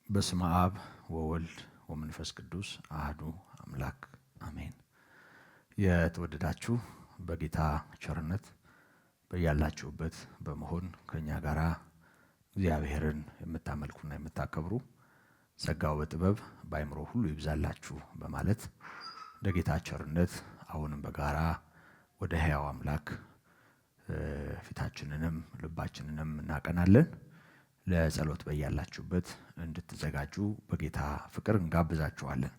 በስመ አብ ወወልድ ወመንፈስ ቅዱስ አህዱ አምላክ አሜን። የተወደዳችሁ በጌታ ቸርነት በያላችሁበት በመሆን ከኛ ጋራ እግዚአብሔርን የምታመልኩና የምታከብሩ ጸጋው በጥበብ በአእምሮ ሁሉ ይብዛላችሁ በማለት ለጌታ ቸርነት አሁንም በጋራ ወደ ሕያው አምላክ ፊታችንንም ልባችንንም እናቀናለን። ለጸሎት በያላችሁበት እንድትዘጋጁ በጌታ ፍቅር እንጋብዛችኋለን።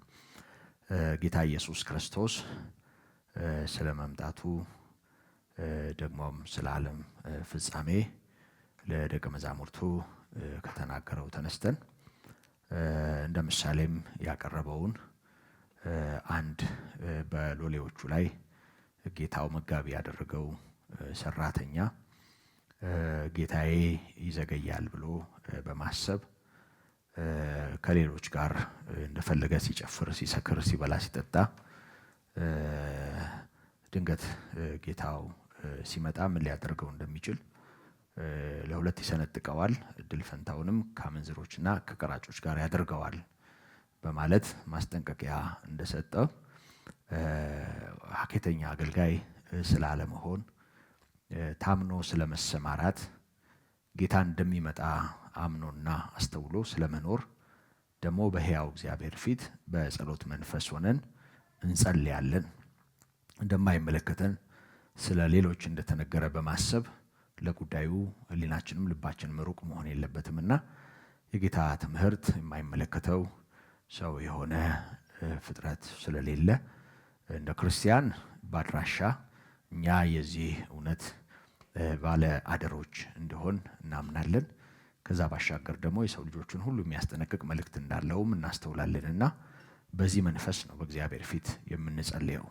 ጌታ ኢየሱስ ክርስቶስ ስለ መምጣቱ ደግሞም ስለ ዓለም ፍጻሜ ለደቀ መዛሙርቱ ከተናገረው ተነስተን እንደ ምሳሌም ያቀረበውን አንድ በሎሌዎቹ ላይ ጌታው መጋቢ ያደረገው ሰራተኛ ጌታዬ ይዘገያል ብሎ በማሰብ ከሌሎች ጋር እንደፈለገ ሲጨፍር፣ ሲሰክር፣ ሲበላ፣ ሲጠጣ ድንገት ጌታው ሲመጣ ምን ሊያደርገው እንደሚችል ለሁለት ይሰነጥቀዋል። እድል ፈንታውንም ከአመንዝሮችና ከቀራጮች ጋር ያደርገዋል በማለት ማስጠንቀቂያ እንደሰጠ ሀኬተኛ አገልጋይ ስላለመሆን ታምኖ ስለመሰማራት ጌታ እንደሚመጣ አምኖና አስተውሎ ስለመኖር ደግሞ በሕያው እግዚአብሔር ፊት በጸሎት መንፈስ ሆነን እንጸልያለን። እንደማይመለከተን ስለ ሌሎች እንደተነገረ በማሰብ ለጉዳዩ ሕሊናችንም ልባችንም ሩቅ መሆን የለበትምና የጌታ ትምህርት የማይመለከተው ሰው የሆነ ፍጥረት ስለሌለ እንደ ክርስቲያን ባድራሻ እኛ የዚህ እውነት ባለ አደሮች እንደሆን እናምናለን። ከዛ ባሻገር ደግሞ የሰው ልጆችን ሁሉ የሚያስጠነቅቅ መልእክት እንዳለውም እናስተውላለንና በዚህ መንፈስ ነው በእግዚአብሔር ፊት የምንጸልየው።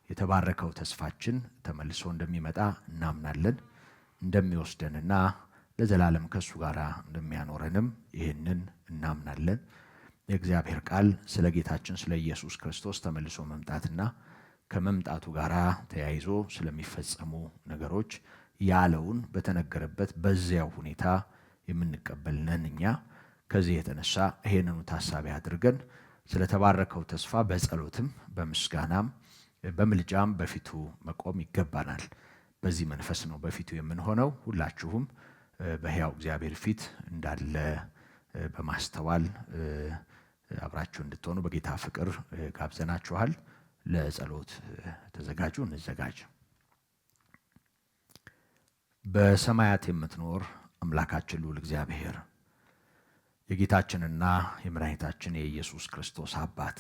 የተባረከው ተስፋችን ተመልሶ እንደሚመጣ እናምናለን። እንደሚወስደንና ለዘላለም ከሱ ጋር እንደሚያኖረንም ይህንን እናምናለን። የእግዚአብሔር ቃል ስለ ጌታችን ስለ ኢየሱስ ክርስቶስ ተመልሶ መምጣትና ከመምጣቱ ጋር ተያይዞ ስለሚፈጸሙ ነገሮች ያለውን በተነገረበት በዚያው ሁኔታ የምንቀበል ነን። እኛ ከዚህ የተነሳ ይሄንኑ ታሳቢ አድርገን ስለተባረከው ተስፋ በጸሎትም በምስጋናም በምልጃም በፊቱ መቆም ይገባናል። በዚህ መንፈስ ነው በፊቱ የምንሆነው። ሁላችሁም በሕያው እግዚአብሔር ፊት እንዳለ በማስተዋል አብራችሁ እንድትሆኑ በጌታ ፍቅር ጋብዘናችኋል። ለጸሎት ተዘጋጁ፣ እንዘጋጅ። በሰማያት የምትኖር አምላካችን ልዑል እግዚአብሔር የጌታችንና የመድኃኒታችን የኢየሱስ ክርስቶስ አባት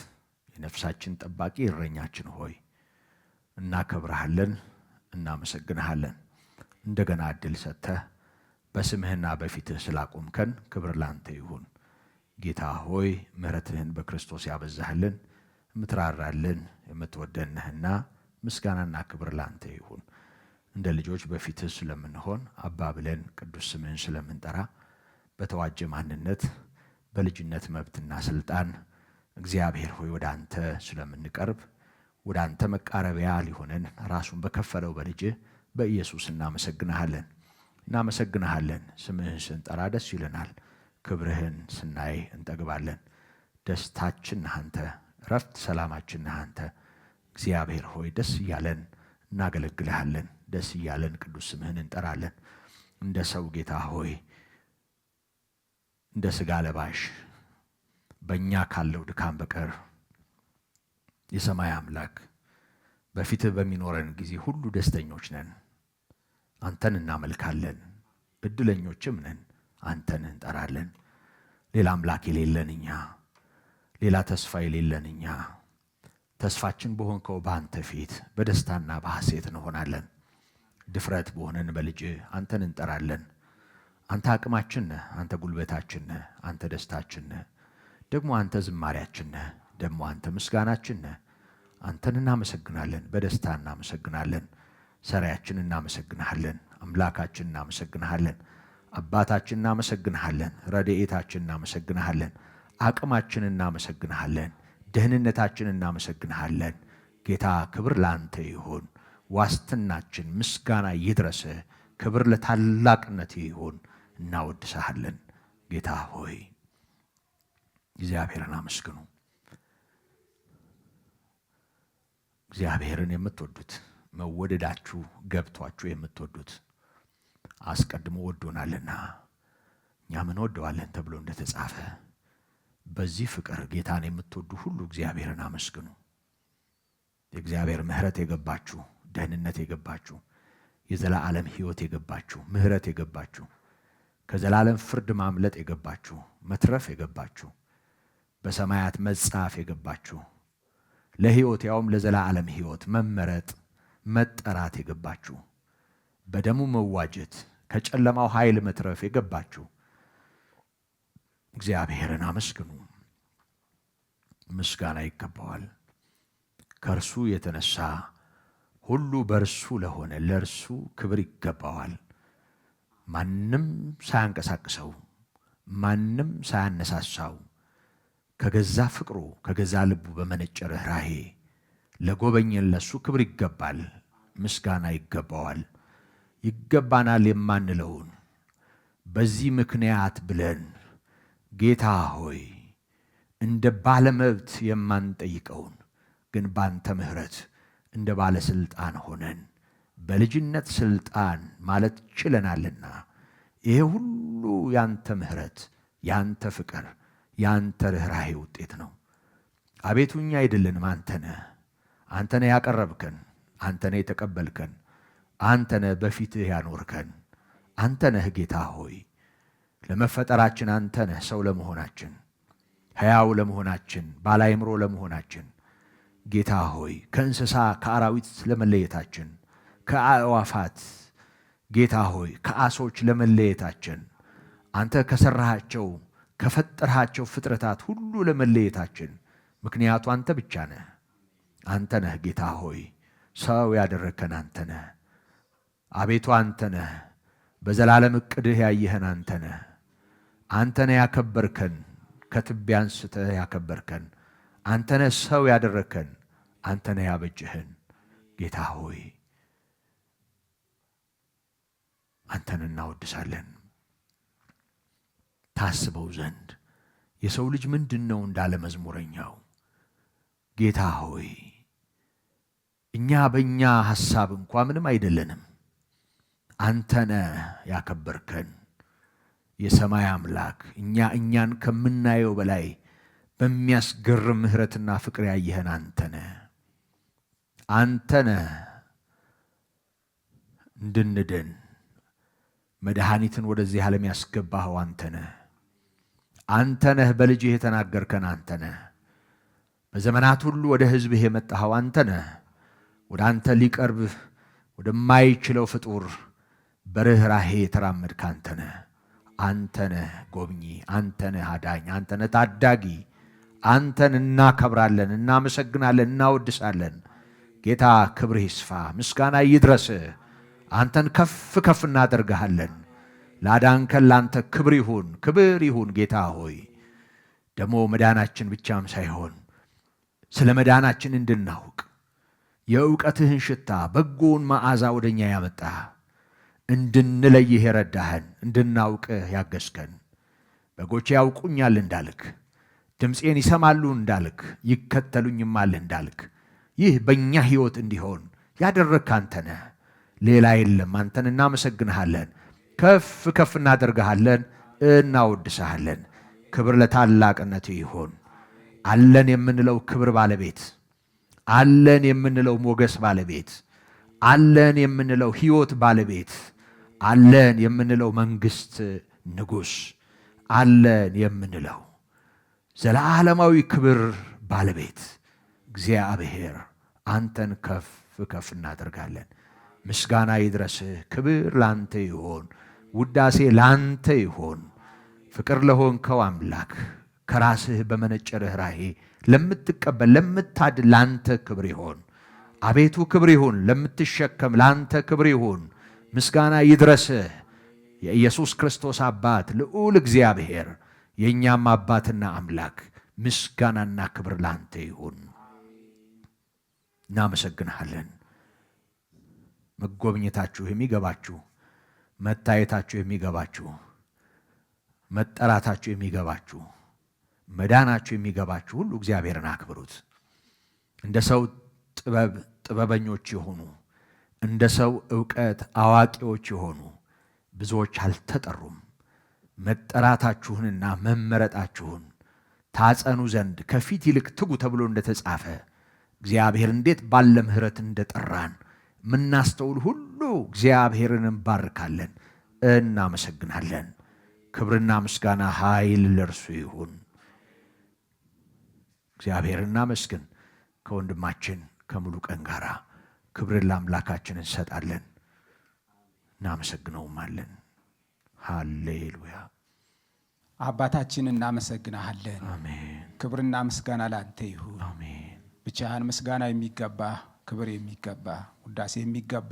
የነፍሳችን ጠባቂ እረኛችን ሆይ እናከብረሃለን፣ እናመሰግንሃለን። እንደገና እድል ሰጥተህ በስምህና በፊትህ ስላቆምከን ክብር ላንተ ይሁን። ጌታ ሆይ ምሕረትህን በክርስቶስ ያበዛህልን የምትራራልን የምትወደን ነህና ምስጋናና ክብር ላንተ ይሁን። እንደ ልጆች በፊትህ ስለምንሆን አባ ብለን ቅዱስ ስምህን ስለምንጠራ በተዋጀ ማንነት በልጅነት መብትና ስልጣን እግዚአብሔር ሆይ ወደ አንተ ስለምንቀርብ ወደ አንተ መቃረቢያ ሊሆነን ራሱን በከፈለው በልጅህ በኢየሱስ እናመሰግንሃለን። ስምህን ስንጠራ ደስ ይለናል። ክብርህን ስናይ እንጠግባለን። ደስታችን ነህ አንተ፣ እረፍት ሰላማችን ነህ አንተ። እግዚአብሔር ሆይ ደስ እያለን እናገለግልሃለን። ደስ እያለን ቅዱስ ስምህን እንጠራለን። እንደ ሰው ጌታ ሆይ እንደ ሥጋ ለባሽ በእኛ ካለው ድካም በቀር የሰማይ አምላክ በፊትህ በሚኖረን ጊዜ ሁሉ ደስተኞች ነን። አንተን እናመልካለን፣ እድለኞችም ነን። አንተን እንጠራለን። ሌላ አምላክ የሌለን እኛ፣ ሌላ ተስፋ የሌለን እኛ ተስፋችን በሆንከው በአንተ ፊት በደስታና በሐሴት እንሆናለን። ድፍረት በሆነን በልጅ አንተን እንጠራለን። አንተ አቅማችን ነህ፣ አንተ ጉልበታችን ነህ፣ አንተ ደስታችን ነህ፣ ደግሞ አንተ ዝማሪያችን ነህ፣ ደግሞ አንተ ምስጋናችን ነህ። አንተን እናመሰግናለን፣ በደስታ እናመሰግናለን። ሰሪያችን እናመሰግንሃለን፣ አምላካችን እናመሰግንሃለን፣ አባታችን እናመሰግንሃለን፣ ረድኤታችን እናመሰግንሃለን፣ አቅማችን እናመሰግንሃለን፣ ደህንነታችን እናመሰግንሃለን። ጌታ ክብር ላንተ ይሁን። ዋስትናችን ምስጋና ይድረስህ። ክብር ለታላቅነት ይሁን። እናወድስሃለን ጌታ ሆይ እግዚአብሔርን አመስግኑ። እግዚአብሔርን የምትወዱት መወደዳችሁ ገብቷችሁ የምትወዱት አስቀድሞ ወዶናልና እኛም እንወደዋለን ተብሎ እንደተጻፈ በዚህ ፍቅር ጌታን የምትወዱ ሁሉ እግዚአብሔርን አመስግኑ። የእግዚአብሔር ምሕረት የገባችሁ፣ ደህንነት የገባችሁ፣ የዘላለም ሕይወት የገባችሁ፣ ምሕረት የገባችሁ፣ ከዘላለም ፍርድ ማምለጥ የገባችሁ፣ መትረፍ የገባችሁ፣ በሰማያት መጻፍ የገባችሁ፣ ለሕይወት ያውም ለዘላለም ሕይወት መመረጥ መጠራት የገባችሁ፣ በደሙ መዋጀት ከጨለማው ኃይል መትረፍ የገባችሁ እግዚአብሔርን አመስግኑ። ምስጋና ይገባዋል። ከእርሱ የተነሳ ሁሉ በእርሱ ለሆነ ለእርሱ ክብር ይገባዋል። ማንም ሳያንቀሳቅሰው ማንም ሳያነሳሳው ከገዛ ፍቅሩ ከገዛ ልቡ በመነጨ ርኅራኄ ለጎበኘን ለሱ ክብር ይገባል፣ ምስጋና ይገባዋል። ይገባናል የማንለውን በዚህ ምክንያት ብለን ጌታ ሆይ እንደ ባለመብት የማንጠይቀውን ግን ባንተ ምሕረት እንደ ባለስልጣን ሆነን በልጅነት ስልጣን ማለት ችለናልና ይሄ ሁሉ ያንተ ምሕረት፣ ያንተ ፍቅር፣ ያንተ ርኅራኄ ውጤት ነው። አቤቱ እኛ አይደለንም፣ አንተ ነህ ያቀረብከን፣ አንተ ነህ የተቀበልከን፣ አንተ ነህ በፊትህ ያኖርከን፣ አንተ ነህ ጌታ ሆይ ለመፈጠራችን አንተ ነህ ሰው ለመሆናችን፣ ሕያው ለመሆናችን፣ ባለአእምሮ ለመሆናችን ጌታ ሆይ ከእንስሳ ከአራዊት ለመለየታችን፣ ከአዕዋፋት ጌታ ሆይ ከአሶች ለመለየታችን፣ አንተ ከሠራሃቸው ከፈጠርሃቸው ፍጥረታት ሁሉ ለመለየታችን ምክንያቱ አንተ ብቻ ነህ። አንተ ነህ ጌታ ሆይ ሰው ያደረግከን አንተ ነህ። አቤቱ አንተ ነህ በዘላለም ዕቅድህ ያየኸን አንተ ነህ። አንተ ነህ ያከበርከን፣ ከትቢያ አንስተህ ያከበርከን። አንተ ነህ ሰው ያደረግከን፣ አንተ ነህ ያበጀህን። ጌታ ሆይ አንተን እናወድሳለን። ታስበው ዘንድ የሰው ልጅ ምንድን ነው እንዳለ መዝሙረኛው፣ ጌታ ሆይ እኛ በእኛ ሐሳብ እንኳ ምንም አይደለንም። አንተ ነህ ያከበርከን የሰማይ አምላክ። እኛን ከምናየው በላይ በሚያስገርም ምሕረትና ፍቅር ያየኸን አንተ ነህ። አንተ ነህ እንድንድን መድኃኒትን ወደዚህ ዓለም ያስገባኸው አንተ ነህ። አንተ ነህ በልጅህ የተናገርከን አንተ ነህ። በዘመናት ሁሉ ወደ ሕዝብህ የመጣኸው አንተ ነህ። ወደ አንተ ሊቀርብ ወደማይችለው ፍጡር በርኅራኄ የተራመድክ አንተ ነህ። አንተ ነህ ጎብኚ፣ አንተ ነህ አዳኝ፣ አንተ ነህ ታዳጊ። አንተን እናከብራለን፣ እናመሰግናለን፣ እናወድሳለን። ጌታ ክብርህ ይስፋ፣ ምስጋና ይድረስህ። አንተን ከፍ ከፍ እናደርግሃለን። ላዳንከን ላንተ ክብር ይሁን ጌታ ሆይ። ደግሞ መዳናችን ብቻም ሳይሆን ስለ መዳናችን እንድናውቅ የእውቀትህን ሽታ በጎውን መዓዛ ወደኛ ያመጣ እንድንለይህ የረዳህን እንድናውቅህ ያገዝከን በጎቼ ያውቁኛል እንዳልክ ድምፄን ይሰማሉ እንዳልክ ይከተሉኝማል እንዳልክ ይህ በእኛ ሕይወት እንዲሆን ያደረግክ አንተ ነህ። ሌላ የለም። አንተን እናመሰግንሃለን፣ ከፍ ከፍ እናደርግሃለን፣ እናወድስሃለን። ክብር ለታላቅነት ይሁን። አለን የምንለው ክብር ባለቤት፣ አለን የምንለው ሞገስ ባለቤት፣ አለን የምንለው ሕይወት ባለቤት፣ አለን የምንለው መንግሥት ንጉሥ፣ አለን የምንለው ዘላለማዊ ክብር ባለቤት እግዚአብሔር አንተን ከፍ ከፍ እናደርጋለን። ምስጋና ይድረስህ። ክብር ላንተ ይሆን፣ ውዳሴ ላንተ ይሆን። ፍቅር ለሆንከው አምላክ ከራስህ በመነጨ ርኅራኄ ለምትቀበል ለምታድል ላንተ ክብር ይሆን። አቤቱ ክብር ይሁን። ለምትሸከም ላንተ ክብር ይሁን። ምስጋና ይድረስህ። የኢየሱስ ክርስቶስ አባት ልዑል እግዚአብሔር የእኛም አባትና አምላክ ምስጋናና ክብር ላንተ ይሁን። እናመሰግንሃለን። መጎብኘታችሁ የሚገባችሁ፣ መታየታችሁ የሚገባችሁ፣ መጠራታችሁ የሚገባችሁ፣ መዳናችሁ የሚገባችሁ ሁሉ እግዚአብሔርን አክብሩት። እንደ ሰው ጥበበኞች የሆኑ እንደ ሰው ዕውቀት አዋቂዎች የሆኑ ብዙዎች አልተጠሩም። መጠራታችሁንና መመረጣችሁን ታጸኑ ዘንድ ከፊት ይልቅ ትጉ ተብሎ እንደተጻፈ እግዚአብሔር እንዴት ባለ ምሕረት እንደጠራን ምናስተውል ሁሉ እግዚአብሔርን እንባርካለን፣ እናመሰግናለን። ክብርና ምስጋና ኃይል ለእርሱ ይሁን። እግዚአብሔር እናመስግን። ከወንድማችን ከሙሉ ቀን ጋራ ክብርን ለአምላካችን እንሰጣለን፣ እናመሰግነውማለን። ሃሌሉያ። አባታችን እናመሰግናለን። አሜን። ክብርና ምስጋና ላንተ ይሁን። አሜን። ብቻህን ምስጋና የሚገባ ክብር የሚገባ ውዳሴ የሚገባ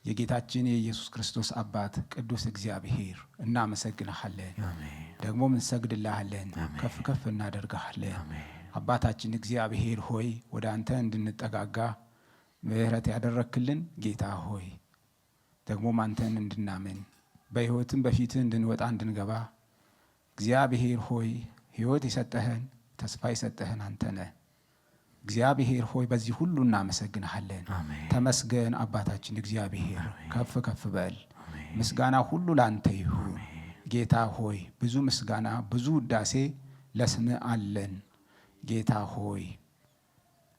የጌታችን የኢየሱስ ክርስቶስ አባት ቅዱስ እግዚአብሔር እናመሰግናለን። ደግሞ እንሰግድልሃለን፣ ከፍ ከፍ እናደርግሃለን። አባታችን እግዚአብሔር ሆይ ወደ አንተ እንድንጠጋጋ ምሕረት ያደረክልን ጌታ ሆይ ደግሞም አንተን እንድናምን በሕይወትም በፊትህ እንድንወጣ እንድንገባ እግዚአብሔር ሆይ ሕይወት የሰጠህን ተስፋ የሰጠህን አንተ ነህ። እግዚአብሔር ሆይ በዚህ ሁሉ እናመሰግንሃለን። ተመስገን አባታችን እግዚአብሔር፣ ከፍ ከፍ በል። ምስጋና ሁሉ ላንተ ይሁን ጌታ ሆይ። ብዙ ምስጋና ብዙ ውዳሴ ለስምህ አለን ጌታ ሆይ።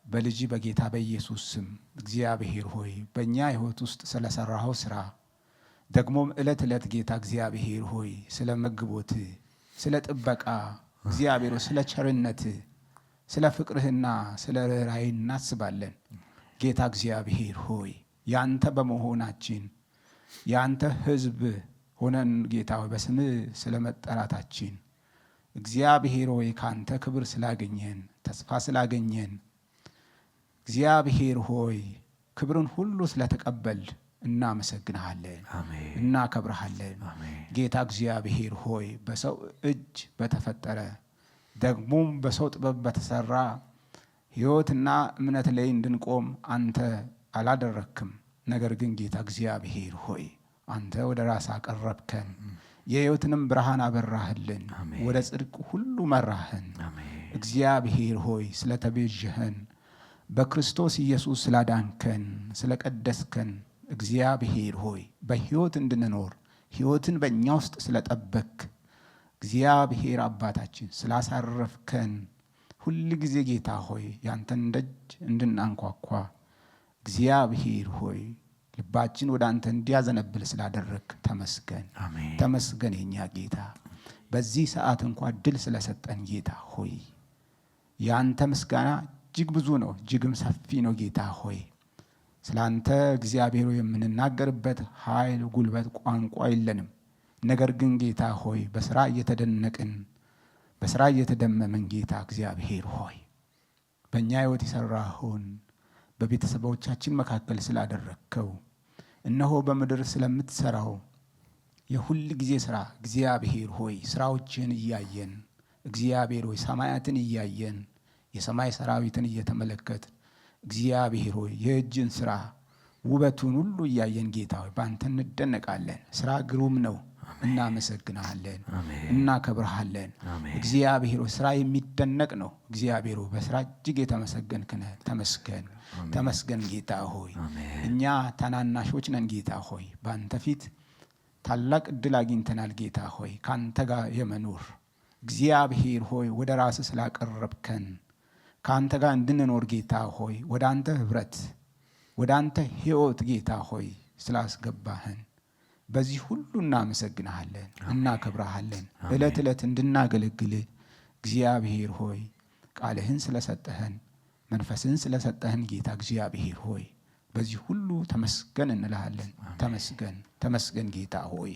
በልጅ በጌታ በኢየሱስ ስም እግዚአብሔር ሆይ በእኛ ሕይወት ውስጥ ስለሰራኸው ሥራ ደግሞም ዕለት ዕለት ጌታ እግዚአብሔር ሆይ ስለ መግቦት ስለ ጥበቃ እግዚአብሔር ስለ ቸርነት ስለ ፍቅርህና ስለ ርኅራኄ እናስባለን ጌታ እግዚአብሔር ሆይ። ያንተ በመሆናችን ያንተ ሕዝብ ሆነን ጌታ ሆይ በስምህ ስለ መጠራታችን እግዚአብሔር ሆይ ካንተ ክብር ስላገኘን ተስፋ ስላገኘን እግዚአብሔር ሆይ ክብርን ሁሉ ስለተቀበል እናመሰግንሃለን፣ እናከብረሃለን ጌታ እግዚአብሔር ሆይ። በሰው እጅ በተፈጠረ ደግሞም በሰው ጥበብ በተሰራ ሕይወትና እምነት ላይ እንድንቆም አንተ አላደረክም። ነገር ግን ጌታ እግዚአብሔር ሆይ አንተ ወደ ራስ አቀረብከን፣ የሕይወትንም ብርሃን አበራህልን፣ ወደ ጽድቅ ሁሉ መራህን። እግዚአብሔር ሆይ ስለተቤዠህን በክርስቶስ ኢየሱስ ስላዳንከን ስለቀደስከን እግዚአብሔር ሆይ በሕይወት እንድንኖር ሕይወትን በእኛ ውስጥ ስለጠበክ እግዚአብሔር አባታችን ስላሳረፍከን ሁል ጊዜ ጌታ ሆይ ያንተን ደጅ እንድናንኳኳ እግዚአብሔር ሆይ ልባችን ወደ አንተ እንዲያዘነብል ስላደረግ ተመስገን። ተመስገን የኛ ጌታ። በዚህ ሰዓት እንኳ ድል ስለሰጠን ጌታ ሆይ ያንተ ምስጋና እጅግ ብዙ ነው፣ እጅግም ሰፊ ነው ጌታ ሆይ። ስላንተ እግዚአብሔር ሆይ የምንናገርበት ኃይል፣ ጉልበት፣ ቋንቋ የለንም። ነገር ግን ጌታ ሆይ በሥራ እየተደነቅን በሥራ እየተደመምን ጌታ እግዚአብሔር ሆይ በእኛ ሕይወት የሠራኸውን በቤተሰቦቻችን መካከል ስላደረግከው እነሆ በምድር ስለምትሠራው የሁል ጊዜ ሥራ እግዚአብሔር ሆይ ሥራዎችን እያየን እግዚአብሔር ሆይ ሰማያትን እያየን የሰማይ ሰራዊትን እየተመለከት እግዚአብሔር ሆይ የእጅን ሥራ ውበቱን ሁሉ እያየን ጌታ ሆይ በአንተ እንደነቃለን። ሥራ ግሩም ነው። እናመሰግናለን፣ እናከብርሃለን። እግዚአብሔር ሆይ ሥራ የሚደነቅ ነው። እግዚአብሔር ሆይ በሥራ እጅግ የተመሰገንክ ነህ። ተመስገን፣ ተመስገን ጌታ ሆይ። እኛ ታናናሾች ነን ጌታ ሆይ። በአንተ ፊት ታላቅ ዕድል አግኝተናል ጌታ ሆይ ካንተ ጋር የመኖር እግዚአብሔር ሆይ ወደ ራስህ ስላቀረብከን ከአንተ ጋር እንድንኖር ጌታ ሆይ ወደ አንተ ኅብረት ወደ አንተ ሕይወት ጌታ ሆይ ስላስገባህን በዚህ ሁሉ እናመሰግንሃለን፣ እናከብረሃለን። ዕለት ዕለት እንድናገለግልህ እግዚአብሔር ሆይ ቃልህን ስለሰጠህን መንፈስህን ስለሰጠህን ጌታ እግዚአብሔር ሆይ በዚህ ሁሉ ተመስገን እንልሃለን። ተመስገን፣ ተመስገን ጌታ ሆይ።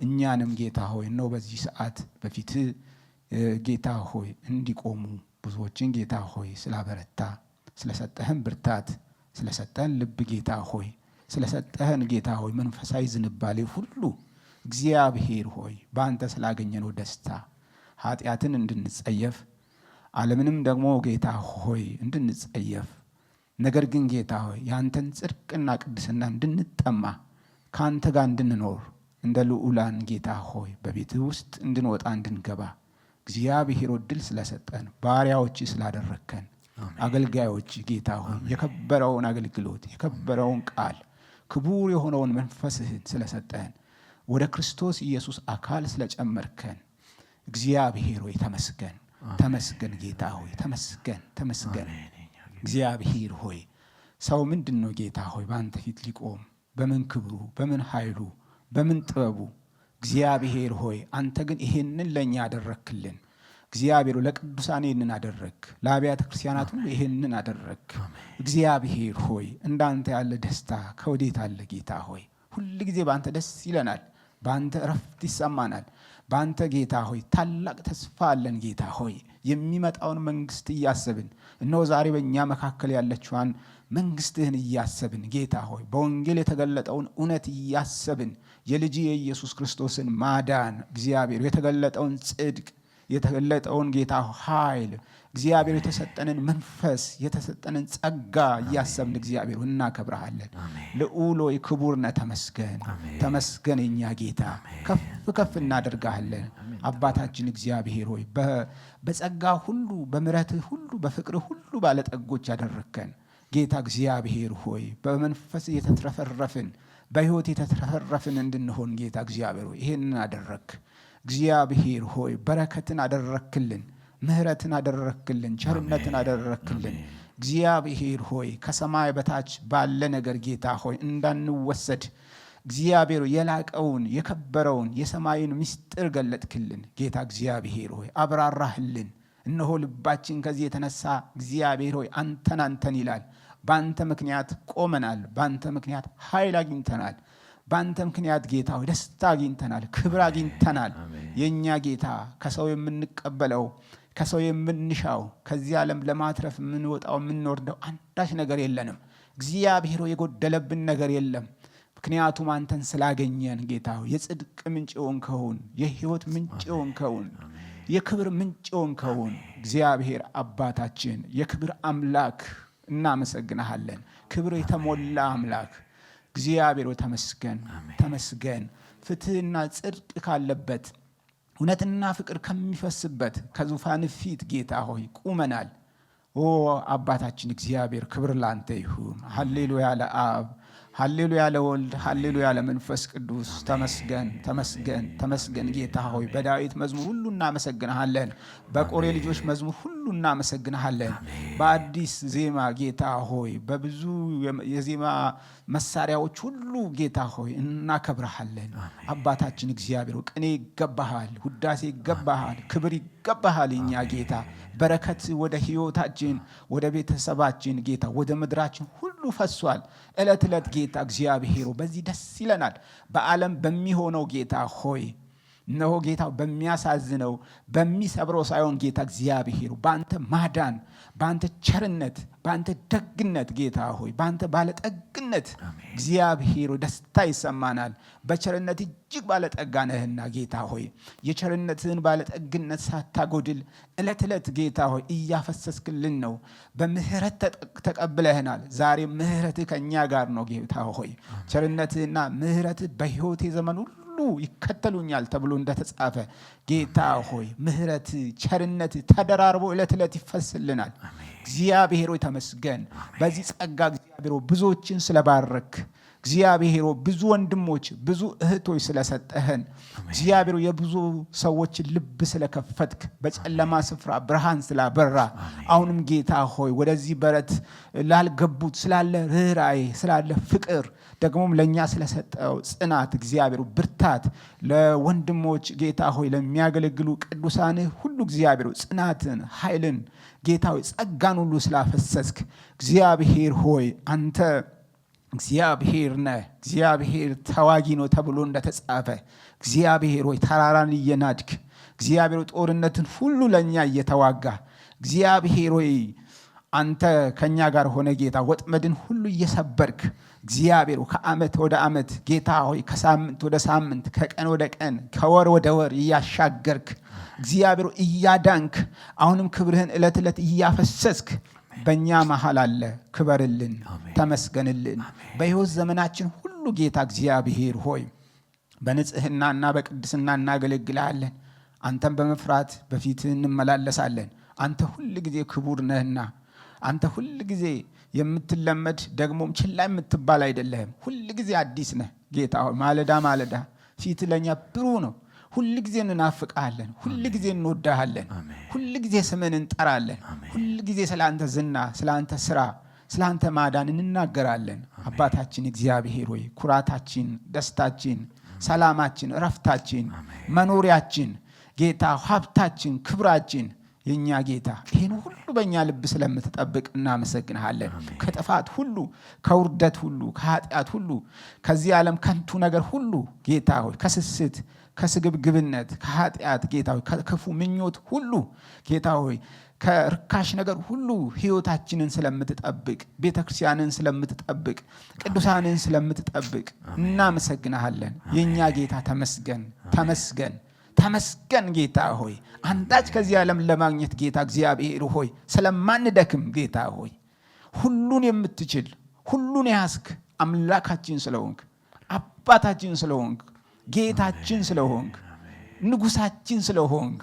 እኛንም ጌታ ሆይ ነው በዚህ ሰዓት በፊትህ ጌታ ሆይ እንዲቆሙ ብዙዎችን ጌታ ሆይ ስላበረታ ስለሰጠህን ብርታት ስለሰጠህን ልብ ጌታ ሆይ ስለሰጠህን ጌታ ሆይ መንፈሳዊ ዝንባሌ ሁሉ እግዚአብሔር ሆይ በአንተ ስላገኘነው ደስታ ኃጢአትን እንድንጸየፍ ዓለምንም ደግሞ ጌታ ሆይ እንድንጸየፍ ነገር ግን ጌታ ሆይ ያንተን ጽድቅና ቅድስና እንድንጠማ ከአንተ ጋር እንድንኖር እንደ ልዑላን ጌታ ሆይ በቤትህ ውስጥ እንድንወጣ እንድንገባ እግዚአብሔር ዕድል ስለሰጠን ባሪያዎች ስላደረከን አገልጋዮች ጌታ ሆይ የከበረውን አገልግሎት የከበረውን ቃል ክቡር የሆነውን መንፈስህን ስለሰጠን ወደ ክርስቶስ ኢየሱስ አካል ስለጨመርከን እግዚአብሔር ሆይ ተመስገን። ተመስገን ጌታ ሆይ ተመስገን። እግዚአብሔር ሆይ ሰው ምንድነው ጌታ ሆይ ባንተ ፊት ሊቆም? በምን ክብሩ፣ በምን ኃይሉ፣ በምን ጥበቡ? እግዚአብሔር ሆይ አንተ ግን ይሄንን ለኛ አደረክልን። እግዚአብሔር ለቅዱሳን ይሄንን አደረክ፣ ለአብያተ ክርስቲያናት ሁሉ ይሄንን አደረክ። እግዚአብሔር ሆይ እንዳንተ ያለ ደስታ ከወዴት አለ ጌታ ሆይ? ሁሉ ጊዜ ባንተ ደስ ይለናል፣ ባንተ እረፍት ይሰማናል። ባንተ ጌታ ሆይ ታላቅ ተስፋ አለን ጌታ ሆይ የሚመጣውን መንግስት እያሰብን እነሆ ዛሬ በእኛ መካከል ያለችዋን መንግስትህን እያሰብን ጌታ ሆይ በወንጌል የተገለጠውን እውነት እያሰብን የልጅ የኢየሱስ ክርስቶስን ማዳን እግዚአብሔር የተገለጠውን ጽድቅ የተገለጠውን ጌታ ኃይል እግዚአብሔር የተሰጠንን መንፈስ የተሰጠንን ጸጋ እያሰብን እግዚአብሔር እናከብረሃለን። ልዑል ሆይ ክቡር ነህ፣ ተመስገን የኛ ጌታ። ከፍ እናደርጋለን አባታችን እግዚአብሔር ሆይ በጸጋ ሁሉ በምሕረትህ ሁሉ በፍቅርህ ሁሉ ባለጠጎች ያደረከን ጌታ እግዚአብሔር ሆይ በመንፈስ የተትረፈረፍን በሕይወት የተትረፈረፍን እንድንሆን ጌታ እግዚአብሔር ሆይ ይሄንን አደረክ። እግዚአብሔር ሆይ በረከትን አደረክልን፣ ምሕረትን አደረክልን፣ ቸርነትን አደረክልን። እግዚአብሔር ሆይ ከሰማይ በታች ባለ ነገር ጌታ ሆይ እንዳንወሰድ እግዚአብሔር የላቀውን የከበረውን የሰማይን ምስጢር ገለጥክልን ጌታ እግዚአብሔር ሆይ አብራራህልን። እነሆ ልባችን ከዚህ የተነሳ እግዚአብሔር ሆይ አንተን ይላል። በአንተ ምክንያት ቆመናል፣ በአንተ ምክንያት ኃይል አግኝተናል፣ በአንተ ምክንያት ጌታ ሆይ ደስታ አግኝተናል፣ ክብር አግኝተናል። የእኛ ጌታ ከሰው የምንቀበለው ከሰው የምንሻው ከዚህ ዓለም ለማትረፍ የምንወጣው የምንወርደው አንዳች ነገር የለንም። እግዚአብሔር ሆይ የጎደለብን ነገር የለም። ምክንያቱም አንተን ስላገኘን ጌታ ሆይ የጽድቅ ምንጭ የሆንከውን የሕይወት ምንጭ የሆንከውን የክብር ምንጭ የሆንከውን እግዚአብሔር አባታችን የክብር አምላክ እናመሰግንሃለን። ክብር የተሞላ አምላክ እግዚአብሔር ተመስገን። ፍትህና ጽድቅ ካለበት እውነትና ፍቅር ከሚፈስበት ከዙፋን ፊት ጌታ ሆይ ቁመናል። ኦ አባታችን እግዚአብሔር ክብር ላንተ ይሁን። ሃሌሉያ ለአብ፣ ሃሌሉያ ለወልድ፣ ሃሌሉያ ለመንፈስ ቅዱስ። ተመስገን ጌታ ሆይ በዳዊት መዝሙር ሁሉ እናመሰግንሃለን፣ በቆሬ ልጆች መዝሙር ሁሉ እናመሰግንሃለን። በአዲስ ዜማ ጌታ ሆይ በብዙ የዜማ መሳሪያዎች ሁሉ ጌታ ሆይ እናከብረሃለን። አባታችን እግዚአብሔር ቅኔ ይገባሃል፣ ውዳሴ ይገባሃል፣ ክብር ይገባሃል። የኛ ጌታ በረከት ወደ ሕይወታችን ወደ ቤተሰባችን ጌታ ወደ ምድራችን ሁሉ ፈሷል። ዕለት ዕለት ጌታ እግዚአብሔር በዚህ ደስ ይለናል። በዓለም በሚሆነው ጌታ ሆይ እነሆ ጌታ በሚያሳዝነው በሚሰብረው ሳይሆን ጌታ እግዚአብሔር በአንተ ማዳን፣ በአንተ ቸርነት፣ በአንተ ደግነት ጌታ ሆይ በአንተ ባለጠግነት እግዚአብሔር ደስታ ይሰማናል። በቸርነት እጅግ ባለጠጋ ነህና ጌታ ሆይ የቸርነትህን ባለጠግነት ሳታጎድል ዕለት ዕለት ጌታ ሆይ እያፈሰስክልን ነው። በምህረት ተቀብለህናል። ዛሬ ምህረትህ ከእኛ ጋር ነው ጌታ ሆይ ቸርነትህና ምህረትህ በሕይወቴ ዘመን ሁሉ ይከተሉኛል ተብሎ እንደተጻፈ ጌታ ሆይ ምህረት ቸርነት ተደራርቦ ዕለት ዕለት ይፈስልናል። እግዚአብሔር ሆይ ተመስገን። በዚህ ጸጋ እግዚአብሔር ብዙዎችን ስለባረክ እግዚአብሔር ብዙ ወንድሞች ብዙ እህቶች ስለሰጠህን እግዚአብሔር የብዙ ሰዎችን ልብ ስለከፈትክ በጨለማ ስፍራ ብርሃን ስላበራ አሁንም ጌታ ሆይ ወደዚህ በረት ላልገቡት ስላለ ርኅራኄ ስላለ ፍቅር ደግሞም ለኛ ስለሰጠው ጽናት እግዚአብሔር ብርታት ለወንድሞች ጌታ ሆይ ለሚያገለግሉ ቅዱሳንህ ሁሉ እግዚአብሔር ጽናትን ኃይልን ጌታ ሆይ ጸጋን ሁሉ ስላፈሰስክ እግዚአብሔር ሆይ አንተ እግዚአብሔር ነህ። እግዚአብሔር ተዋጊ ነው ተብሎ እንደተጻፈ እግዚአብሔር ሆይ ተራራን እየናድክ እግዚአብሔር ጦርነትን ሁሉ ለኛ እየተዋጋ እግዚአብሔር ሆይ አንተ ከኛ ጋር ሆነ ጌታ ወጥመድን ሁሉ እየሰበርክ እግዚአብሔር ከዓመት ወደ ዓመት ጌታ ሆይ ከሳምንት ወደ ሳምንት ከቀን ወደ ቀን ከወር ወደ ወር እያሻገርክ እግዚአብሔር እያዳንክ አሁንም ክብርህን ዕለት ዕለት እያፈሰስክ በእኛ መሃል አለ። ክበርልን፣ ተመስገንልን። በሕይወት ዘመናችን ሁሉ ጌታ እግዚአብሔር ሆይ በንጽህናና በቅድስና እናገለግልሃለን። አንተን በመፍራት በፊትህ እንመላለሳለን። አንተ ሁል ጊዜ ክቡር ነህና አንተ ሁል ጊዜ የምትለመድ ደግሞም ችላ የምትባል አይደለህም። ሁል ጊዜ አዲስ ነህ ጌታ ሆይ። ማለዳ ማለዳ ፊት ለኛ ብሩህ ነው። ሁል ጊዜ እንናፍቅሃለን። ሁል ጊዜ እንወዳሃለን። ሁል ጊዜ ስምን እንጠራለን። ሁል ጊዜ ስላንተ ዝና፣ ስላንተ ስራ፣ ስላንተ ማዳን እንናገራለን። አባታችን እግዚአብሔር ሆይ ኩራታችን፣ ደስታችን፣ ሰላማችን፣ እረፍታችን፣ መኖሪያችን ጌታ ሀብታችን፣ ክብራችን የኛ ጌታ ይሄን ሁሉ በእኛ ልብ ስለምትጠብቅ እናመሰግንሃለን። ከጥፋት ሁሉ፣ ከውርደት ሁሉ፣ ከኃጢአት ሁሉ፣ ከዚህ ዓለም ከንቱ ነገር ሁሉ ጌታ ሆይ ከስስት፣ ከስግብግብነት፣ ከኃጢአት ጌታ ሆይ ከክፉ ምኞት ሁሉ ጌታ ሆይ ከርካሽ ነገር ሁሉ ሕይወታችንን ስለምትጠብቅ፣ ቤተክርስቲያንን ስለምትጠብቅ፣ ቅዱሳንን ስለምትጠብቅ እናመሰግንሃለን። የኛ ጌታ ተመስገን፣ ተመስገን፣ ተመስገን ጌታ ሆይ አንዳች ከዚህ ዓለም ለማግኘት ጌታ እግዚአብሔር ሆይ ስለማንደክም ጌታ ሆይ ሁሉን የምትችል ሁሉን ያስክ አምላካችን ስለሆንክ አባታችን ስለሆንክ ጌታችን ስለሆንክ ንጉሳችን ስለሆንክ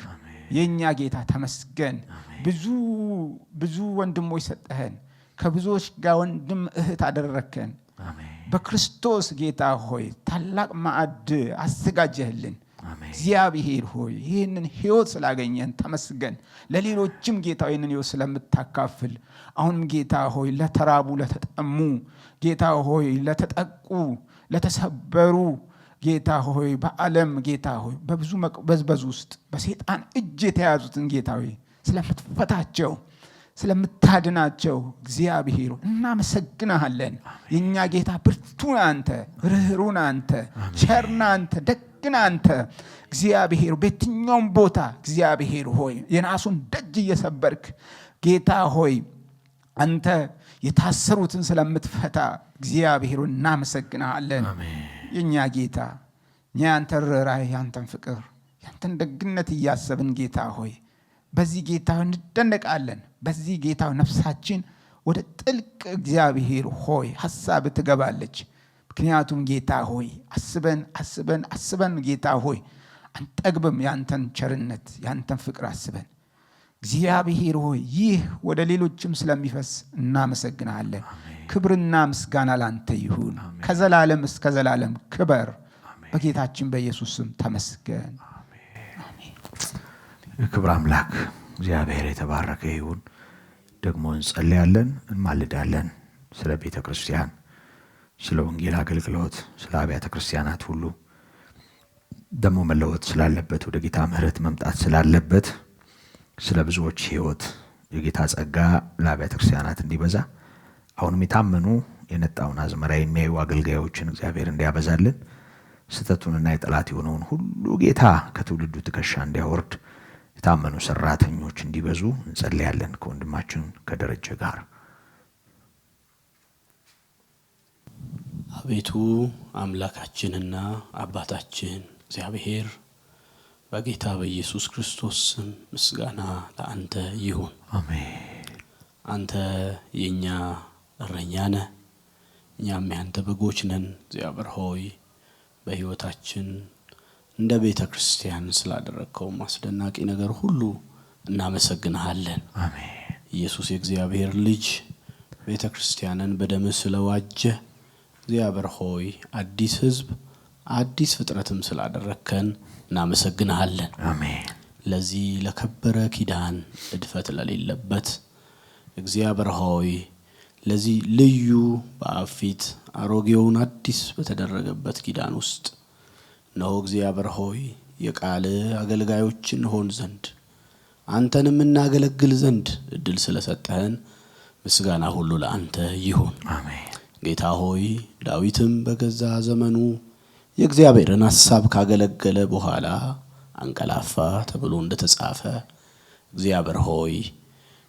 የኛ ጌታ ተመስገን። ብዙ ወንድሞች ሰጠህን፣ ከብዙዎች ጋር ወንድም እህት አደረከን። በክርስቶስ ጌታ ሆይ ታላቅ ማዕድ አዘጋጀህልን። እግዚአብሔር ሆይ ይህንን ሕይወት ስላገኘን ተመስገን። ለሌሎችም ጌታ ይህንን ሕይወት ስለምታካፍል አሁንም ጌታ ሆይ ለተራቡ፣ ለተጠሙ ጌታ ሆይ ለተጠቁ፣ ለተሰበሩ ጌታ ሆይ በዓለም ጌታ ሆይ በብዙ መቅበዝበዝ ውስጥ በሰይጣን እጅ የተያዙትን ጌታ ሆይ ስለምትፈታቸው፣ ስለምታድናቸው እግዚአብሔር እናመሰግናሃለን። የኛ ጌታ ብርቱን አንተ፣ ርኅሩን አንተ፣ ቸርና አንተ፣ ደግና አንተ እግዚአብሔር በየትኛውም ቦታ እግዚአብሔር ሆይ የናሱን ደጅ እየሰበርክ ጌታ ሆይ አንተ የታሰሩትን ስለምትፈታ እግዚአብሔር እናመሰግናሃለን። የኛ ጌታ እኛ ያንተን ርኅራኄ፣ ያንተን ፍቅር፣ ያንተን ደግነት እያሰብን ጌታ ሆይ በዚህ ጌታ እንደነቃለን። በዚህ ጌታ ነፍሳችን ወደ ጥልቅ እግዚአብሔር ሆይ ሐሳብ ትገባለች። ምክንያቱም ጌታ ሆይ አስበን አስበን አስበን ጌታ ሆይ አንጠግብም። ያንተን ቸርነት ያንተን ፍቅር አስበን እግዚአብሔር ሆይ ይህ ወደ ሌሎችም ስለሚፈስ እናመሰግናለን። ክብርና ምስጋና ላንተ ይሁን ከዘላለም እስከ ዘላለም ክበር። በጌታችን በኢየሱስ ስም ተመስገን። የክብር አምላክ እግዚአብሔር የተባረከ ይሁን። ደግሞ እንጸልያለን፣ እንማልዳለን ስለ ቤተ ክርስቲያን፣ ስለ ወንጌል አገልግሎት፣ ስለ አብያተ ክርስቲያናት ሁሉ ደግሞ መለወጥ ስላለበት፣ ወደ ጌታ ምሕረት መምጣት ስላለበት፣ ስለ ብዙዎች ሕይወት የጌታ ጸጋ ለአብያተ ክርስቲያናት እንዲበዛ አሁንም የታመኑ የነጣውን አዝመራ የሚያዩ አገልጋዮችን እግዚአብሔር እንዲያበዛልን፣ ስተቱንና የጠላት የሆነውን ሁሉ ጌታ ከትውልዱ ትከሻ እንዲያወርድ የታመኑ ሰራተኞች እንዲበዙ እንጸልያለን ከወንድማችን ከደረጀ ጋር። አቤቱ አምላካችንና አባታችን እግዚአብሔር በጌታ በኢየሱስ ክርስቶስ ስም ምስጋና ለአንተ ይሁን። አሜን። አንተ የኛ እረኛ ነህ፣ እኛም ያንተ በጎች ነን። እግዚአብሔር ሆይ በሕይወታችን እንደ ቤተ ክርስቲያን ስላደረግከው አስደናቂ ነገር ሁሉ እናመሰግንሃለን። አሜን። ኢየሱስ የእግዚአብሔር ልጅ ቤተ ክርስቲያንን በደም ስለዋጀ እግዚአብሔር ሆይ አዲስ ሕዝብ አዲስ ፍጥረትም ስላደረከን እናመሰግንሃለን። አሜን። ለዚህ ለከበረ ኪዳን እድፈት ለሌለበት እግዚአብሔር ሆይ ለዚህ ልዩ በአብ ፊት አሮጌውን አዲስ በተደረገበት ኪዳን ውስጥ ነው እግዚአብሔር ሆይ የቃል አገልጋዮች እንሆን ዘንድ አንተንም እናገለግል ዘንድ እድል ስለሰጠህን ምስጋና ሁሉ ለአንተ ይሁን። አሜን። ጌታ ሆይ ዳዊትም በገዛ ዘመኑ የእግዚአብሔርን ሐሳብ ካገለገለ በኋላ አንቀላፋ ተብሎ እንደተጻፈ እግዚአብሔር ሆይ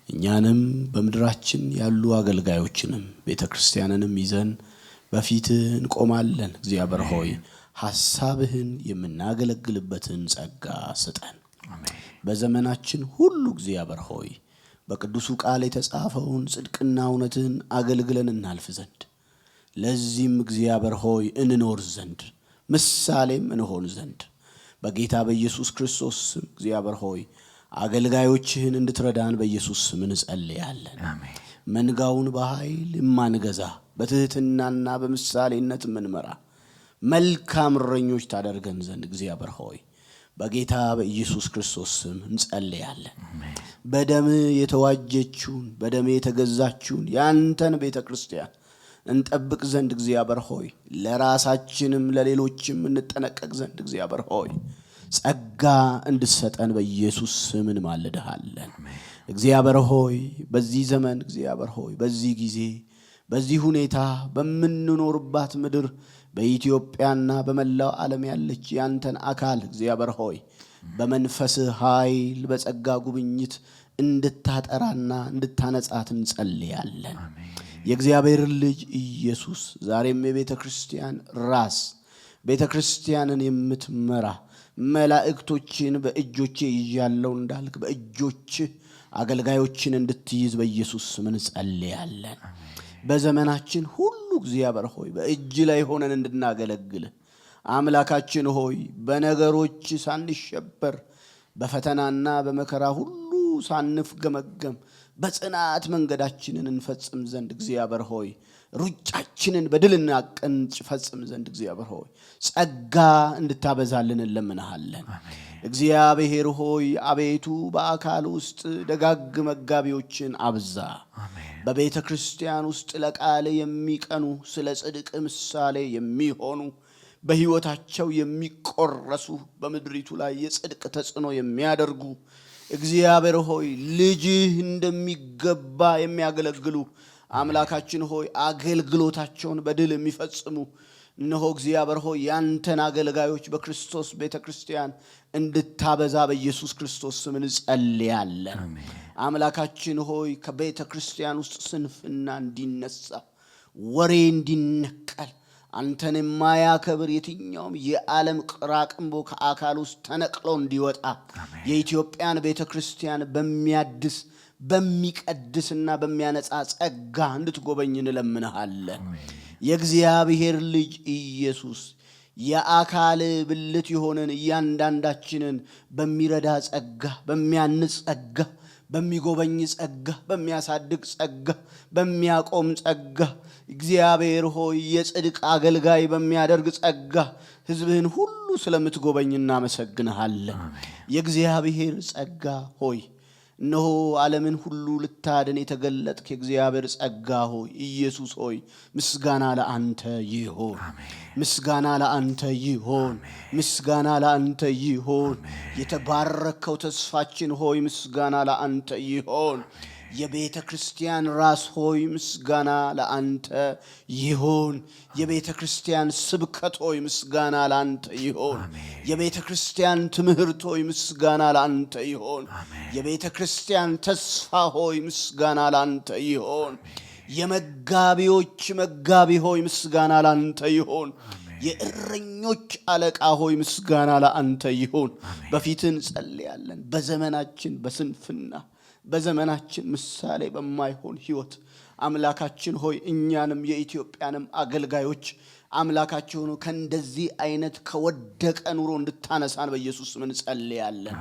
እኛንም በምድራችን ያሉ አገልጋዮችንም ቤተክርስቲያንንም ይዘን በፊትህ እንቆማለን። እግዚአብሔር ሆይ ሐሳብህን የምናገለግልበትን ጸጋ ስጠን። በዘመናችን ሁሉ እግዚአብሔር ሆይ በቅዱሱ ቃል የተጻፈውን ጽድቅና እውነትን አገልግለን እናልፍ ዘንድ ለዚህም እግዚአብሔር ሆይ እንኖር ዘንድ ምሳሌም እንሆን ዘንድ በጌታ በኢየሱስ ክርስቶስ ስም እግዚአብሔር ሆይ አገልጋዮችህን እንድትረዳን በኢየሱስ ስም እንጸልያለን። አሜን። መንጋውን በኃይል የማንገዛ በትህትናና በምሳሌነት የምንመራ መልካም እረኞች ታደርገን ዘንድ እግዚአብሔር ሆይ በጌታ በኢየሱስ ክርስቶስ ስም እንጸልያለን። በደም የተዋጀችውን በደም የተገዛችውን ያንተን ቤተክርስቲያን እንጠብቅ ዘንድ እግዚአብሔር ሆይ ለራሳችንም ለሌሎችም እንጠነቀቅ ዘንድ እግዚአብሔር ሆይ ጸጋ እንድትሰጠን በኢየሱስ ስም እንማልድሃለን። እግዚአብሔር ሆይ በዚህ ዘመን እግዚአብሔር ሆይ በዚህ ጊዜ በዚህ ሁኔታ በምንኖርባት ምድር በኢትዮጵያና በመላው ዓለም ያለች ያንተን አካል እግዚአብሔር ሆይ በመንፈስህ ኃይል በጸጋ ጉብኝት እንድታጠራና እንድታነጻት እንጸልያለን። የእግዚአብሔር ልጅ ኢየሱስ ዛሬም የቤተ ክርስቲያን ራስ ቤተ ክርስቲያንን የምትመራ መላእክቶችን በእጆቼ ይዣለሁ እንዳልክ በእጆች አገልጋዮችን እንድትይዝ በኢየሱስ ስም እንጸልያለን። በዘመናችን ሁሉ እግዚአብሔር ሆይ በእጅ ላይ ሆነን እንድናገለግል አምላካችን ሆይ በነገሮች ሳንሸበር በፈተናና በመከራ ሁሉ ሳንፍገመገም በጽናት መንገዳችንን እንፈጽም ዘንድ እግዚአብሔር ሆይ ሩጫችንን በድልና ቀንጭ ፈጽም ዘንድ እግዚአብሔር ሆይ ጸጋ እንድታበዛልን እንለምንሃለን። እግዚአብሔር ሆይ አቤቱ በአካል ውስጥ ደጋግ መጋቢዎችን አብዛ። በቤተ ክርስቲያን ውስጥ ለቃል የሚቀኑ ስለ ጽድቅ ምሳሌ የሚሆኑ በሕይወታቸው የሚቆረሱ በምድሪቱ ላይ የጽድቅ ተጽዕኖ የሚያደርጉ እግዚአብሔር ሆይ ልጅህ እንደሚገባ የሚያገለግሉ አምላካችን ሆይ አገልግሎታቸውን በድል የሚፈጽሙ እነሆ እግዚአብሔር ሆይ ያንተን አገልጋዮች በክርስቶስ ቤተክርስቲያን እንድታበዛ በኢየሱስ ክርስቶስ ስም እንጸልያለን። አምላካችን ሆይ ከቤተክርስቲያን ውስጥ ስንፍና እንዲነሳ ወሬ እንዲነቀል አንተን የማያከብር የትኛውም የዓለም ቅራቅንቦ ከአካል ውስጥ ተነቅሎ እንዲወጣ የኢትዮጵያን ቤተክርስቲያን በሚያድስ በሚቀድስና በሚያነጻ ጸጋ እንድትጎበኝ እንለምንሃለን። የእግዚአብሔር ልጅ ኢየሱስ የአካል ብልት የሆነን እያንዳንዳችንን በሚረዳ ጸጋ በሚያንጽ ጸጋ በሚጎበኝ ጸጋ በሚያሳድግ ጸጋ በሚያቆም ጸጋ እግዚአብሔር ሆይ የጽድቅ አገልጋይ በሚያደርግ ጸጋ ሕዝብህን ሁሉ ስለምትጎበኝ እናመሰግንሃለን። የእግዚአብሔር ጸጋ ሆይ እነሆ ዓለምን ሁሉ ልታድን የተገለጥክ የእግዚአብሔር ጸጋ ሆይ ኢየሱስ ሆይ ምስጋና ለአንተ ይሁን። ምስጋና ለአንተ ይሁን። ምስጋና ለአንተ ይሁን። የተባረከው ተስፋችን ሆይ ምስጋና ለአንተ ይሁን። የቤተ ክርስቲያን ራስ ሆይ ምስጋና ለአንተ ይሁን። የቤተ ክርስቲያን ስብከት ሆይ ምስጋና ለአንተ ይሁን። የቤተ ክርስቲያን ትምህርት ሆይ ምስጋና ለአንተ ይሁን። የቤተ ክርስቲያን ተስፋ ሆይ ምስጋና ለአንተ ይሁን። የመጋቢዎች መጋቢ ሆይ ምስጋና ለአንተ ይሁን። የእረኞች አለቃ ሆይ ምስጋና ለአንተ ይሁን። በፊትህ እንጸልያለን። በዘመናችን በስንፍና በዘመናችን ምሳሌ በማይሆን ሕይወት አምላካችን ሆይ እኛንም የኢትዮጵያንም አገልጋዮች አምላካችን ሆይ ከእንደዚህ አይነት ከወደቀ ኑሮ እንድታነሳን በኢየሱስ ስም እንጸልያለን።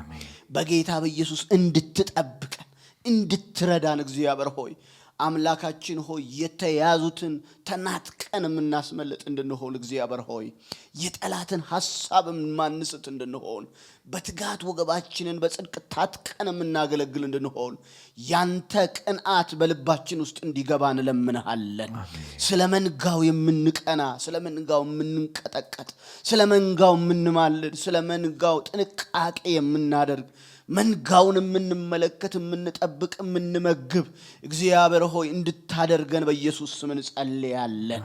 በጌታ በኢየሱስ እንድትጠብቀን እንድትረዳን እግዚአብሔር ሆይ አምላካችን ሆይ የተያዙትን ተናጥቀን የምናስመልጥ እንድንሆን እግዚአብሔር ሆይ የጠላትን ሐሳብ የማንስት እንድንሆን በትጋት ወገባችንን በጽድቅ ታጥቀን የምናገለግል እንድንሆን ያንተ ቅንዓት በልባችን ውስጥ እንዲገባ እንለምንሃለን። ስለ መንጋው የምንቀና ስለ መንጋው የምንንቀጠቀጥ ስለ መንጋው የምንማልድ ስለ መንጋው ጥንቃቄ የምናደርግ መንጋውን የምንመለከት የምንጠብቅ የምንመግብ እግዚአብሔር ሆይ እንድታደርገን በኢየሱስ ስም እንጸልያለን።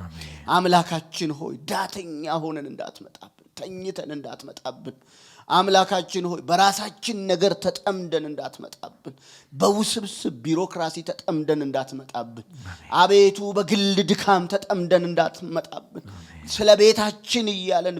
አምላካችን ሆይ ዳተኛ ሆነን እንዳትመጣብን ተኝተን እንዳትመጣብን አምላካችን ሆይ በራሳችን ነገር ተጠምደን እንዳትመጣብን በውስብስብ ቢሮክራሲ ተጠምደን እንዳትመጣብን አቤቱ በግል ድካም ተጠምደን እንዳትመጣብን ስለ ቤታችን ይያለን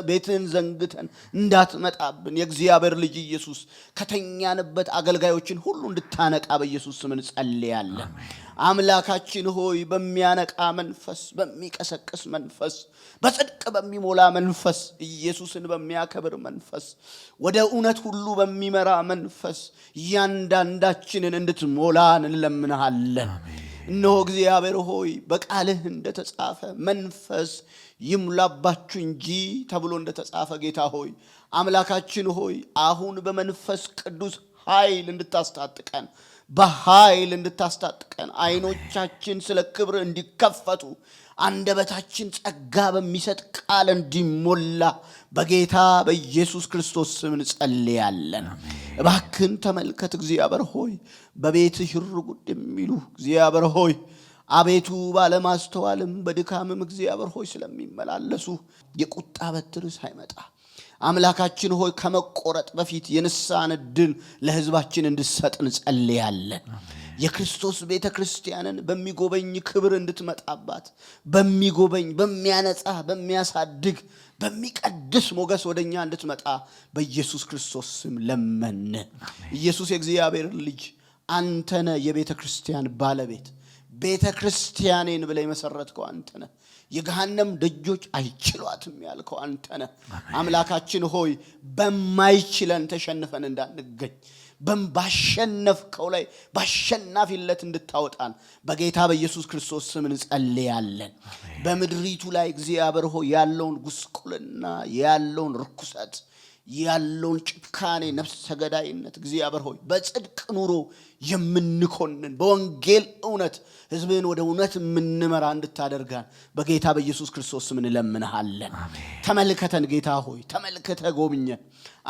ቤትን ዘንግተን እንዳትመጣብን የእግዚአብሔር ልጅ ኢየሱስ ከተኛንበት አገልጋዮችን ሁሉ እንድታነቃ በኢየሱስ ስም እንጸልያለን። አምላካችን ሆይ በሚያነቃ መንፈስ በሚቀሰቅስ መንፈስ በጽድቅ በሚሞላ መንፈስ ኢየሱስን በሚያከብር መንፈስ ወደ እውነት ሁሉ በሚመራ መንፈስ እያንዳንዳችንን እንድትሞላን እንለምንሃለን እነሆ እግዚአብሔር ሆይ በቃልህ እንደተጻፈ መንፈስ ይሙላባችሁ እንጂ ተብሎ እንደተጻፈ ጌታ ሆይ አምላካችን ሆይ አሁን በመንፈስ ቅዱስ ኃይል እንድታስታጥቀን በኃይል እንድታስታጥቀን አይኖቻችን ስለ ክብር እንዲከፈቱ አንደበታችን ጸጋ በሚሰጥ ቃል እንዲሞላ በጌታ በኢየሱስ ክርስቶስ ስም እንጸልያለን እባክን ተመልከት እግዚአብሔር ሆይ በቤትህ ይርጉድ የሚሉ እግዚአብሔር ሆይ አቤቱ ባለማስተዋልም በድካምም እግዚአብሔር ሆይ ስለሚመላለሱ የቁጣ በትር ሳይመጣ አምላካችን ሆይ ከመቆረጥ በፊት የንስሐን ዕድል ለሕዝባችን እንድትሰጥ እንጸልያለን የክርስቶስ ቤተክርስቲያንን በሚጎበኝ ክብር እንድትመጣባት በሚጎበኝ በሚያነጻ በሚያሳድግ በሚቀድስ ሞገስ ወደኛ እንድትመጣ በኢየሱስ ክርስቶስ ስም ለመን ኢየሱስ የእግዚአብሔር ልጅ አንተነ የቤተክርስቲያን ባለቤት ቤተክርስቲያኔን ብለህ መሰረትከው አንተነ የገሃነም ደጆች አይችሏትም ያልከው አንተነ አምላካችን ሆይ በማይችለን ተሸንፈን እንዳንገኝ ባሸነፍከው ላይ ባሸናፊነት እንድታወጣን በጌታ በኢየሱስ ክርስቶስ ስም እንጸልያለን በመድሪቱ ላይ እግዚአብሔር ሆይ ያለውን ጉስቁልና ያለውን ርኩሰት ያለውን ጭካኔ ነፍሰ ገዳይነት እግዚአብሔር ሆይ በጽድቅ ኑሮ የምንኮንን በወንጌል እውነት ሕዝብን ወደ እውነት የምንመራ እንድታደርጋን በጌታ በኢየሱስ ክርስቶስ ስም እንለምንሃለን ተመልከተን ጌታ ሆይ ተመልከተ ጎብኘን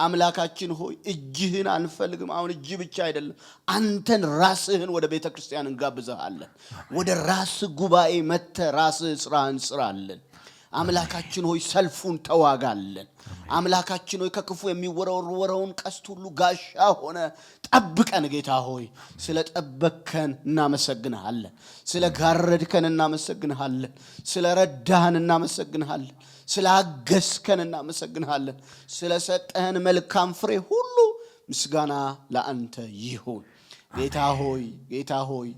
አምላካችን ሆይ እጅህን አንፈልግም አሁን እጅ ብቻ አይደለም አንተን ራስህን ወደ ቤተክርስቲያን እንጋብዘሃለን ወደ ራስ ጉባኤ መተ ራስህ ስራህን ስራለን አምላካችን ሆይ ሰልፉን ተዋጋለን አምላካችን ሆይ ከክፉ የሚወረወረውን ቀስት ሁሉ ጋሻ ሆነ ጠብቀን ጌታ ሆይ ስለ ጠበከን እናመሰግንሃለን ስለ ጋረድከን እናመሰግንሃለን ስለ ረዳህን እናመሰግንሃለን ስለ አገዝከን እናመሰግንሃለን ስለ ሰጠህን መልካም ፍሬ ሁሉ ምስጋና ለአንተ ይሁን ጌታ ሆይ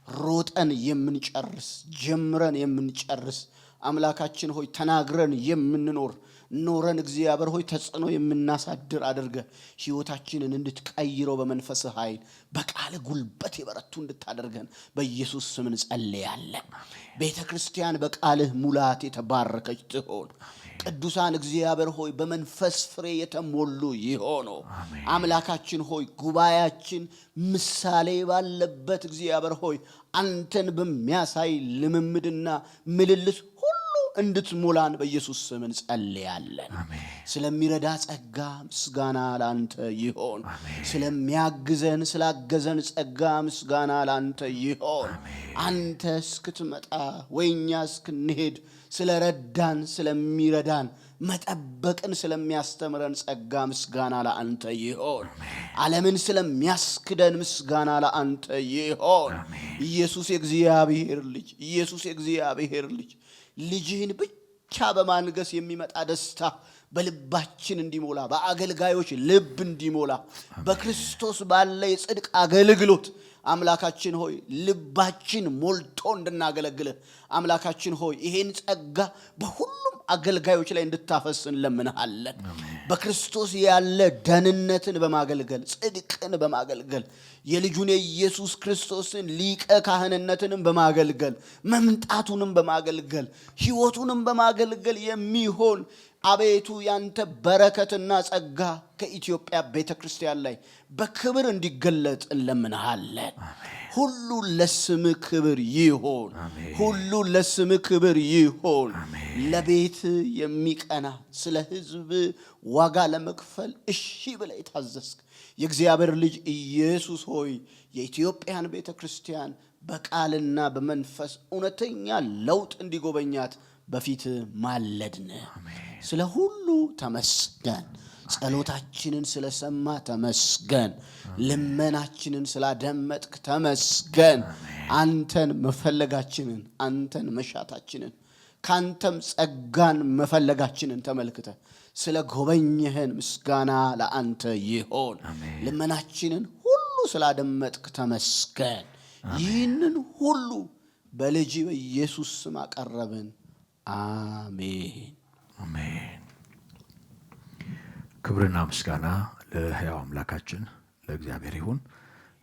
ሮጠን የምንጨርስ ጀምረን የምንጨርስ አምላካችን ሆይ ተናግረን የምንኖር ኖረን እግዚአብሔር ሆይ ተጽኖ የምናሳድር አድርገ ሕይወታችንን እንድትቀይረው በመንፈስ ኃይል በቃል ጉልበት የበረቱ እንድታደርገን በኢየሱስ ስም እንጸልያለን ቤተክርስቲያን በቃልህ ሙላት የተባረከች ትሆን ቅዱሳን እግዚአብሔር ሆይ በመንፈስ ፍሬ የተሞሉ ይሆኑ አምላካችን ሆይ ጉባኤያችን ምሳሌ ባለበት እግዚአብሔር ሆይ አንተን በሚያሳይ ልምምድና ምልልስ እንድትሞላን በኢየሱስ ስም እንጸልያለን ስለሚረዳ ጸጋ ምስጋና ላንተ ይሁን ስለሚያግዘን ስላገዘን ጸጋ ምስጋና ላንተ ይሁን አንተ እስክትመጣ ወይኛ እስክንሄድ ስለረዳን ስለሚረዳን መጠበቅን ስለሚያስተምረን ጸጋ ምስጋና ለአንተ ይሁን ዓለምን ስለሚያስክደን ምስጋና ለአንተ ይሁን ኢየሱስ የእግዚአብሔር ልጅ ልጅህን ብቻ በማንገስ የሚመጣ ደስታ በልባችን እንዲሞላ በአገልጋዮች ልብ እንዲሞላ በክርስቶስ ባለ የጽድቅ አገልግሎት አምላካችን ሆይ ልባችን ሞልቶ እንድናገለግልህ አምላካችን ሆይ ይሄን ጸጋ በሁሉም አገልጋዮች ላይ እንድታፈስን ለምንሃለን በክርስቶስ ያለ ደህንነትን በማገልገል ጽድቅን በማገልገል የልጁን የኢየሱስ ክርስቶስን ሊቀ ካህንነትንም በማገልገል መምጣቱንም በማገልገል ሕይወቱንም በማገልገል የሚሆን አቤቱ ያንተ በረከትና ጸጋ ከኢትዮጵያ ቤተክርስቲያን ላይ በክብር እንዲገለጥ እንለምንሃለን ሁሉ ለስም ክብር ይሁን ሁሉ ለስም ክብር ይሁን ለቤት የሚቀና ስለ ሕዝብ ዋጋ ለመክፈል እሺ ብለህ የታዘዝክ የእግዚአብሔር ልጅ ኢየሱስ ሆይ የኢትዮጵያን ቤተክርስቲያን በቃልና በመንፈስ እውነተኛ ለውጥ እንዲጎበኛት በፊት ማለድን ስለ ሁሉ ተመስገን ጸሎታችንን ስለሰማ ተመስገን ልመናችንን ስላደመጥክ ተመስገን አንተን መፈለጋችንን አንተን መሻታችንን ካንተም ጸጋን መፈለጋችንን ተመልክተ ስለ ጎበኘህን ምስጋና ለአንተ ይሁን ልመናችንን ሁሉ ስላደመጥክ ተመስገን ይህንን ሁሉ በልጅ በኢየሱስ ስም አቀረብን። አሜን አሜን። ክብርና ምስጋና ለሕያው አምላካችን ለእግዚአብሔር ይሁን።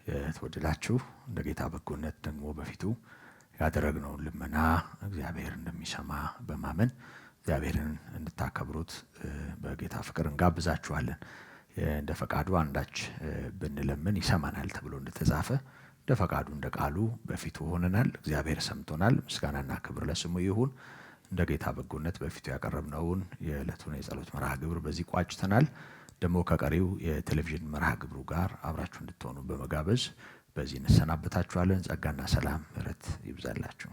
የተወደዳችሁ እንደ ጌታ በጎነት ደግሞ በፊቱ ያደረግነውን ልመና እግዚአብሔር እንደሚሰማ በማመን እግዚአብሔርን እንድታከብሩት በጌታ ፍቅር እንጋብዛችኋለን። እንደ ፈቃዱ አንዳች ብንለምን ይሰማናል ተብሎ እንደተጻፈ እንደ ፈቃዱ እንደ ቃሉ በፊቱ ሆነናል። እግዚአብሔር ሰምቶናል። ምስጋናና ክብር ለስሙ ይሁን። እንደ ጌታ በጎነት በፊቱ ያቀረብነውን የዕለቱን የጸሎት መርሃ ግብር በዚህ ቋጭተናል። ደግሞ ከቀሪው የቴሌቪዥን መርሃ ግብሩ ጋር አብራችሁ እንድትሆኑ በመጋበዝ በዚህ እንሰናበታችኋለን። ጸጋና ሰላም ምሕረት ይብዛላችሁ።